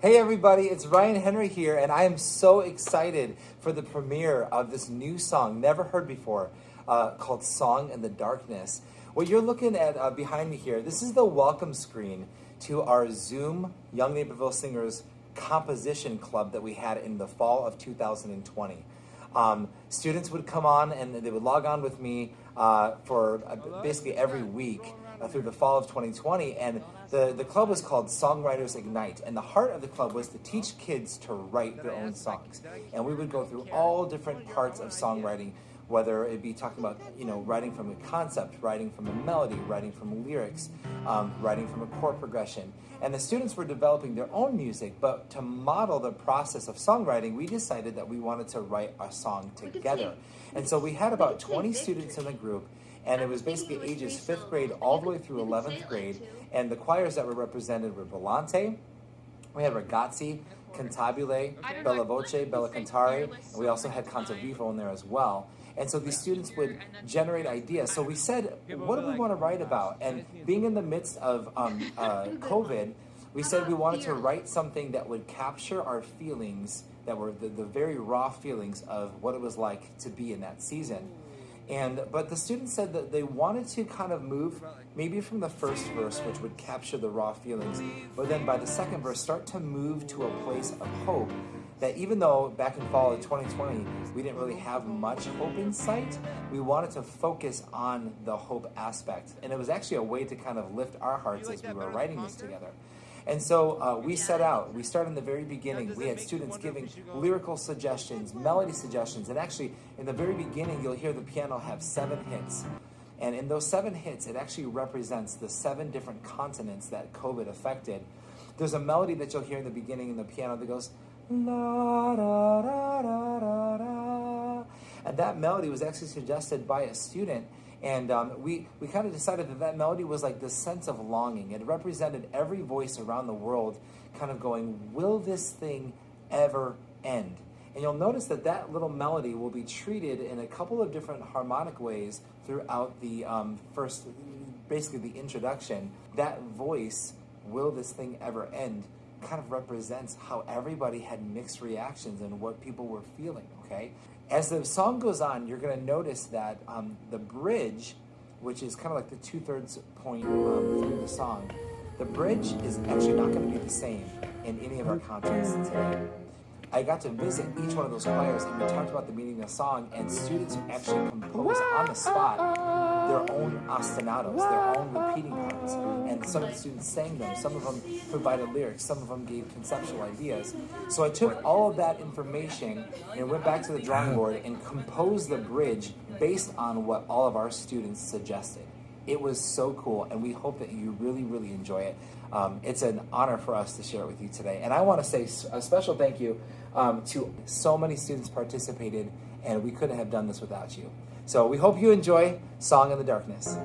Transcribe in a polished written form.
Hey everybody, it's Ryan Henry here, and I am so excited for the premiere of this new song, never heard before, called Song in the Darkness. What you're looking at behind me here, this is the welcome screen to our Zoom Young Naperville Singers composition club that we had in the fall of 2020. Students would come on and they would log on with me for basically every week through the fall of 2020, and the club was called Songwriters Ignite, and the heart of the club was to teach kids to write their own songs. And we would go through all different parts of songwriting, whether it be talking about, writing from a concept, writing from a melody, writing from lyrics, writing from a chord progression. And the students were developing their own music, but to model the process of songwriting, we decided that we wanted to write a song together. And so we had about 20 students in the group, and it was basically ages 5th grade all the way through 11th grade. And the choirs that were represented were Volante, we had Ragazzi, Cantabile, Bella Voce, Bella Cantare, and we also had Canto Vivo in there as well. And so these students would generate ideas. So we said, what do we want to write about? And being in the midst of COVID, we said we wanted to write something that would capture our feelings, that were the very raw feelings of what it was like to be in that season. But the students said that they wanted to kind of move maybe from the first verse, which would capture the raw feelings, but then by the second verse start to move to a place of hope, that even though back in fall of 2020 we didn't really have much hope in sight, we wanted to focus on the hope aspect. And it was actually a way to kind of lift our hearts as we were writing this together. And so we started in the very beginning. We had students giving lyrical suggestions, melody suggestions, and actually in the very beginning you'll hear the piano have 7 hits. And in those 7 hits, it actually represents the 7 different continents that COVID affected. There's a melody that you'll hear in the beginning in the piano that goes, la da da da da da. And that melody was actually suggested by a student. And we kind of decided that melody was like this sense of longing. It represented every voice around the world kind of going, will this thing ever end? And you'll notice that little melody will be treated in a couple of different harmonic ways throughout the basically the introduction. That voice, will this thing ever end, kind of represents how everybody had mixed reactions and what people were feeling, okay? As the song goes on, you're going to notice that the bridge, which is kind of like the 2/3 point through the song, the bridge is actually not going to be the same in any of our concerts today. I got to visit each one of those choirs, and we talked about the meaning of the song, and students actually composed on the spot their own ostinatos, their own repeating parts. And some of the students sang them, some of them provided lyrics, some of them gave conceptual ideas. So I took all of that information and went back to the drawing board and composed the bridge based on what all of our students suggested. It was so cool, and we hope that you really, really enjoy it. It's an honor for us to share it with you today. And I want to say a special thank you to so many students participated, and we couldn't have done this without you. So we hope you enjoy Song in the Darkness.